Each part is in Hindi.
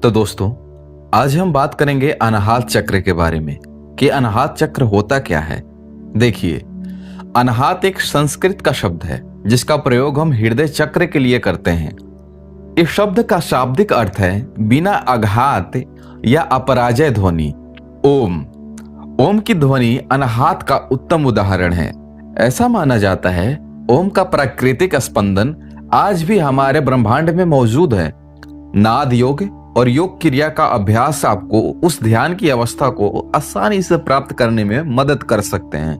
तो दोस्तों, आज हम बात करेंगे अनाहत चक्र के बारे में कि अनाहत चक्र होता क्या है। देखिए, अनाहत एक संस्कृत का शब्द है जिसका प्रयोग हम हृदय चक्र के लिए करते हैं। इस शब्द का शाब्दिक अर्थ है बिना आघात या अपराजय ध्वनि। ओम ओम की ध्वनि अनाहत का उत्तम उदाहरण है। ऐसा माना जाता है ओम का प्राकृतिक स्पंदन आज भी हमारे ब्रह्मांड में मौजूद है। नाद योग और योग क्रिया का अभ्यास आपको उस ध्यान की अवस्था को आसानी से प्राप्त करने में मदद कर सकते हैं।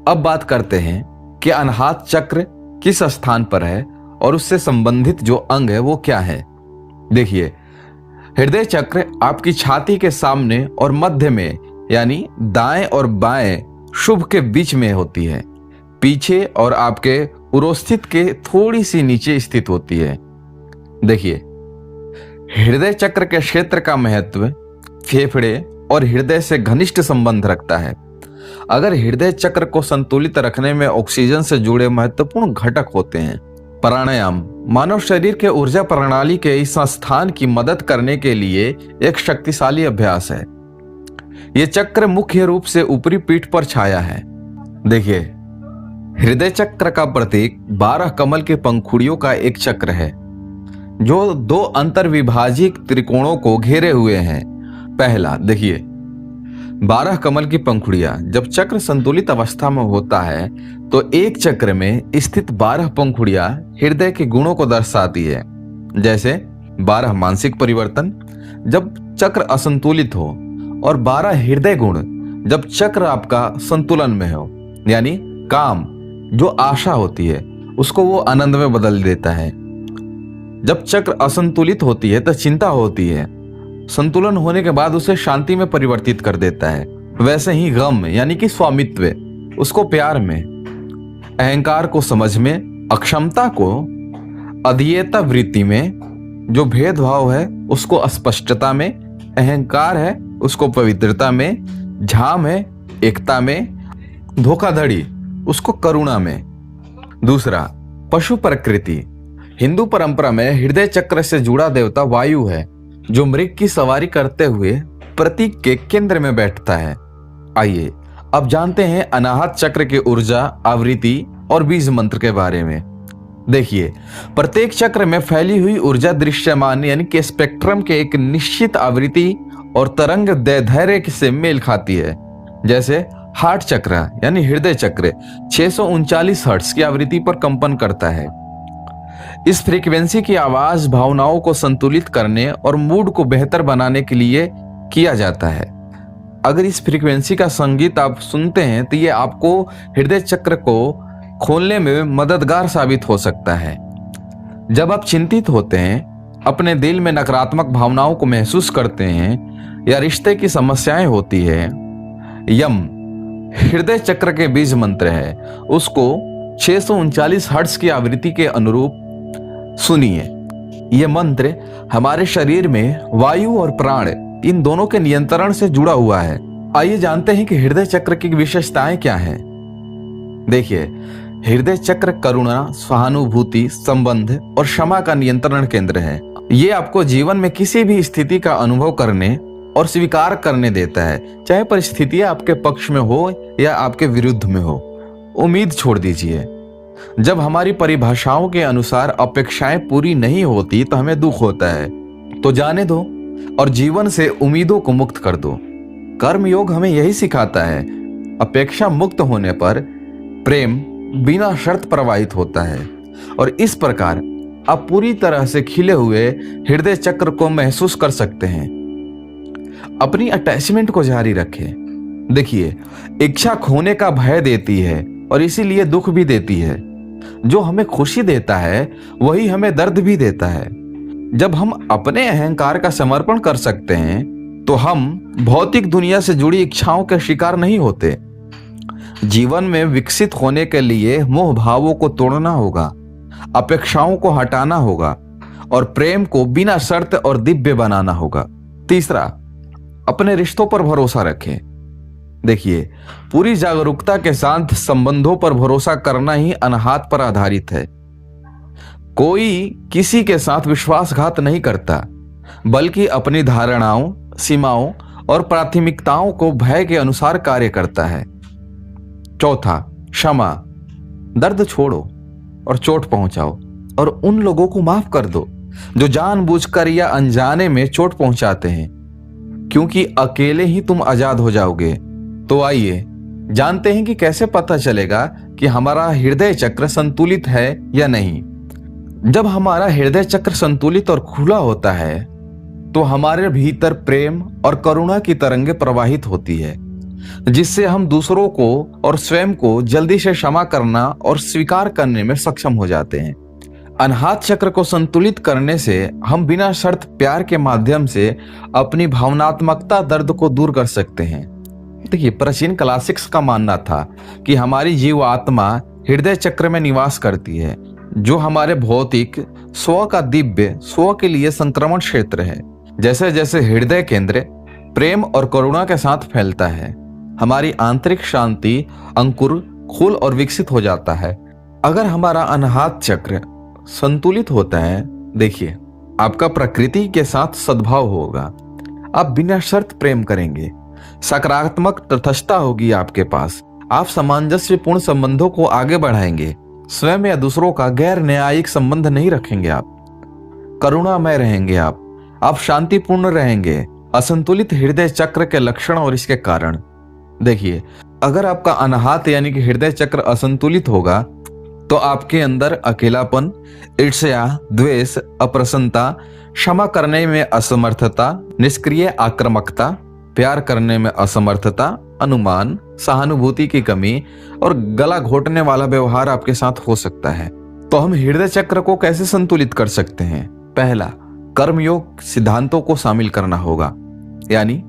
अब बात करते हैं कि अनाहत चक्र किस स्थान पर है और उससे संबंधित जो अंग है वो क्या है। देखिए, हृदय चक्र आपकी छाती के सामने और मध्य में यानी दाएं और बाएं शुभ के बीच में होती है। पीछे और आपके उरोस्थित के थोड़ी सी नीचे स्थित होती है। देखिए, हृदय चक्र के क्षेत्र का महत्व फेफड़े और हृदय से घनिष्ठ संबंध रखता है। अगर हृदय चक्र को संतुलित रखने में ऑक्सीजन से जुड़े महत्वपूर्ण घटक होते हैं। प्राणायाम मानव शरीर के ऊर्जा प्रणाली के इस स्थान की मदद करने के लिए एक शक्तिशाली अभ्यास है। यह चक्र मुख्य रूप से ऊपरी पीठ पर छाया है। देखिए, हृदय चक्र का प्रतीक 12 कमल के पंखुड़ियों का एक चक्र है जो 2 अंतर्विभाजित त्रिकोणों को घेरे हुए हैं। पहला, देखिए, 12 कमल की पंखुड़ियां जब चक्र संतुलित अवस्था में होता है तो एक चक्र में स्थित 12 पंखुड़ियां हृदय के गुणों को दर्शाती है। जैसे 12 मानसिक परिवर्तन जब चक्र असंतुलित हो और 12 हृदय गुण जब चक्र आपका संतुलन में हो, यानी काम जो आशा होती है उसको वो आनंद में बदल देता है। जब चक्र असंतुलित होती है तो चिंता होती है, संतुलन होने के बाद उसे शांति में परिवर्तित कर देता है। वैसे ही गम यानी कि स्वामित्व उसको प्यार में, अहंकार को समझ में, अक्षमता को अधीयता वृत्ति में, जो भेदभाव है उसको अस्पष्टता में, अहंकार है उसको पवित्रता में, झाम है एकता में, धोखाधड़ी उसको करुणा में। दूसरा, पशु प्रकृति। हिंदू परंपरा में हृदय चक्र से जुड़ा देवता वायु है जो मृग की सवारी करते हुए प्रतीक के केंद्र में बैठता है। आइए अब जानते हैं अनाहत चक्र के ऊर्जा, आवृत्ति और बीज मंत्र के बारे में। देखिए, प्रत्येक चक्र में फैली हुई ऊर्जा दृश्यमान यानी कि स्पेक्ट्रम के एक निश्चित आवृत्ति और तरंग दैर्ध्य से मेल खाती है। जैसे हार्ट चक्र यानी हृदय चक्र 639 हर्ट्ज की आवृत्ति पर कंपन करता है। इस फ्रीक्वेंसी की आवाज भावनाओं को संतुलित करने और मूड को बेहतर बनाने के लिए किया जाता है। अगर इस फ्रीक्वेंसी का संगीत आप सुनते हैं तो ये आपको हृदय चक्र को खोलने में मददगार साबित हो सकता है। जब आप चिंतित होते हैं, अपने दिल में नकारात्मक भावनाओं को महसूस करते हैं या रिश्ते की समस्याएं होती है, यम हृदय चक्र के बीज मंत्र है, उसको 639 हर्ट्ज की आवृत्ति के अनुरूप सुनिए। यह मंत्र हमारे शरीर में वायु और प्राण इन दोनों के नियंत्रण से जुड़ा हुआ है। आइए जानते हैं कि हृदय चक्र की विशेषताएं क्या हैं। देखिए, हृदय चक्र करुणा, सहानुभूति, संबंध और क्षमा का नियंत्रण केंद्र है। ये आपको जीवन में किसी भी स्थिति का अनुभव करने और स्वीकार करने देता है, चाहे परिस्थितियां आपके पक्ष में हो या आपके विरुद्ध में हो। उम्मीद छोड़ दीजिए। जब हमारी परिभाषाओं के अनुसार अपेक्षाएं पूरी नहीं होती तो हमें दुख होता है, तो जाने दो और जीवन से उम्मीदों को मुक्त कर दो। कर्म योग हमें यही सिखाता है। अपेक्षा मुक्त होने पर प्रेम बिना शर्त प्रवाहित होता है और इस प्रकार आप पूरी तरह से खिले हुए हृदय चक्र को महसूस कर सकते हैं। अपनी अटैचमेंट को जारी रखें। देखिए, इच्छा खोने का भय देती है और इसीलिए दुख भी देती है। जो हमें खुशी देता है वही हमें दर्द भी देता है। जब हम अपने अहंकार का समर्पण कर सकते हैं तो हम भौतिक दुनिया से जुड़ी इच्छाओं के शिकार नहीं होते। जीवन में विकसित होने के लिए मोह भावों को तोड़ना होगा, अपेक्षाओं को हटाना होगा और प्रेम को बिना शर्त और दिव्य बनाना होगा। तीसरा, अपने रिश्तों पर भरोसा रखें। देखिए, पूरी जागरूकता के साथ संबंधों पर भरोसा करना ही अनाहत पर आधारित है। कोई किसी के साथ विश्वासघात नहीं करता। बल्कि अपनी धारणाओं, सीमाओं और प्राथमिकताओं को भय के अनुसार कार्य करता है। चौथा, क्षमा। दर्द छोड़ो और चोट पहुंचाओ और उन लोगों को माफ कर दो जो जानबूझकर या अनजाने में चोट पहुंचाते हैं, क्योंकि अकेले ही तुम आजाद हो जाओगे। तो आइए जानते हैं कि कैसे पता चलेगा कि हमारा हृदय चक्र संतुलित है या नहीं। जब हमारा हृदय चक्र संतुलित और खुला होता है तो हमारे भीतर प्रेम और करुणा की तरंगे प्रवाहित होती है, जिससे हम दूसरों को और स्वयं को जल्दी से क्षमा करना और स्वीकार करने में सक्षम हो जाते हैं। अनाहत चक्र को संतुलित करने से हम बिना शर्त प्यार के माध्यम से अपनी भावनात्मकता दर्द को दूर कर सकते हैं। देखिए, प्राचीन क्लासिक्स का मानना था कि हमारी जीव आत्मा हृदय चक्र में निवास करती है, जो हमारे भौतिक स्व का दिव्य स्व के लिए संक्रमण क्षेत्र है। जैसे जैसे हृदय केंद्र प्रेम और करुणा के साथ फैलता है, हमारी आंतरिक शांति अंकुर खुल और विकसित हो जाता है। अगर हमारा अनाहत चक्र संतुलित होता है, देखिए, आपका प्रकृति के साथ सद्भाव होगा, आप बिना शर्त प्रेम करेंगे, सकारात्मक तटस्थता होगी आपके पास, आप सामंजस्यपूर्ण संबंधों को आगे बढ़ाएंगे, स्वयं या दूसरों का गैर न्यायिक संबंध नहीं रखेंगे, आप करुणामय रहेंगे, आप शांतिपूर्ण रहेंगे। असंतुलित हृदय चक्र के लक्षण और इसके कारण, देखिए, अगर आपका अनाहत यानी कि हृदय चक्र असंतुलित होगा तो आपके अंदर अकेलापन, ईर्ष्या, द्वेष, अप्रसन्नता, क्षमा करने में असमर्थता, निष्क्रिय आक्रामकता, प्यार करने में असमर्थता, अनुमान, सहानुभूति की कमी और गला घोटने वाला व्यवहार आपके साथ हो सकता है। तो हम हृदय चक्र को कैसे संतुलित कर सकते हैं? पहला, कर्मयोग सिद्धांतों को शामिल करना होगा। यानी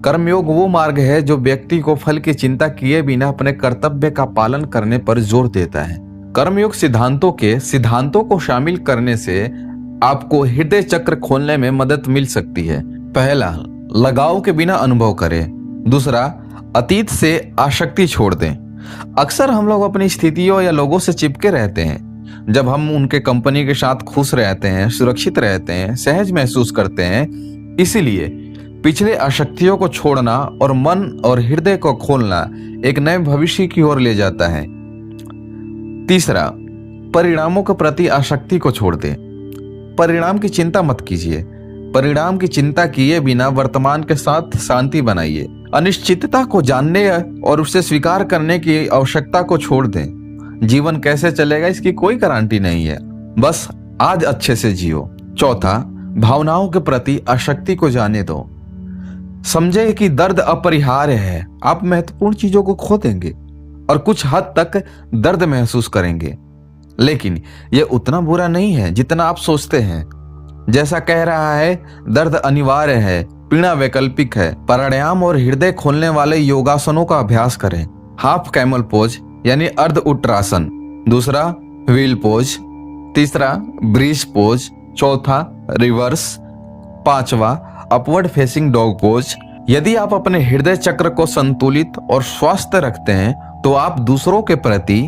कर्मयोग वो मार्ग है जो व्यक्ति को फल की चिंता किए बिना अपने कर्तव्य का पालन करने पर जोर देता है। कर्मयोग सिद्धांतों को शामिल करने से आपको हृदय चक्र खोलने में मदद मिल सकती है। पहला, लगाव के बिना अनुभव करें। दूसरा, अतीत से आसक्ति छोड़ दें। अक्सर हम लोग अपनी स्थितियों या लोगों से चिपके रहते हैं। जब हम उनके कंपनी के साथ खुश रहते हैं, सुरक्षित रहते हैं, सहज महसूस करते हैं। इसीलिए पिछले आसक्तियों को छोड़ना और मन और हृदय को खोलना एक नए भविष्य की ओर ले जाता है। तीसरा, परिणामों के प्रति आसक्ति को छोड़ दें। परिणाम की चिंता मत कीजिए। परिणाम की चिंता किए बिना वर्तमान के साथ शांति बनाइए। अनिश्चितता को जानने और उसे स्वीकार करने की आवश्यकता को छोड़ दें। जीवन कैसे चलेगा इसकी कोई गारंटी नहीं है, बस आज अच्छे से जियो। चौथा, भावनाओं के प्रति आसक्ति को जाने दो। समझे कि दर्द अपरिहार्य है, आप महत्वपूर्ण चीजों को खो देंगे और कुछ हद तक दर्द महसूस करेंगे, लेकिन यह उतना बुरा नहीं है जितना आप सोचते हैं। जैसा कह रहा है, दर्द अनिवार्य है, पीड़ा वैकल्पिक है। प्राणायाम और हृदय खोलने वाले योगासनों का अभ्यास करें। हाफ कैमल पोज यानी अर्ध उत्तरासन। दूसरा, व्हील पोज। तीसरा, ब्रीज पोज। चौथा, रिवर्स। पांचवा, अपवर्ड फेसिंग डॉग पोज। यदि आप अपने हृदय चक्र को संतुलित और स्वस्थ रखते हैं तो आप दूसरों के प्रति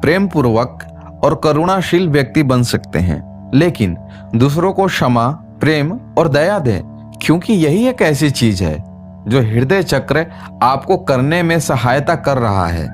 प्रेम पूर्वक और करुणाशील व्यक्ति बन सकते हैं। लेकिन दूसरों को क्षमा, प्रेम और दया दें, क्योंकि यही एक ऐसी चीज है जो हृदय चक्र आपको करने में सहायता कर रहा है।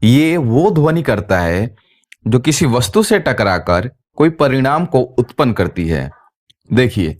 ये वो ध्वनि करता है जो किसी वस्तु से टकराकर कोई परिणाम को उत्पन्न करती है। देखिए,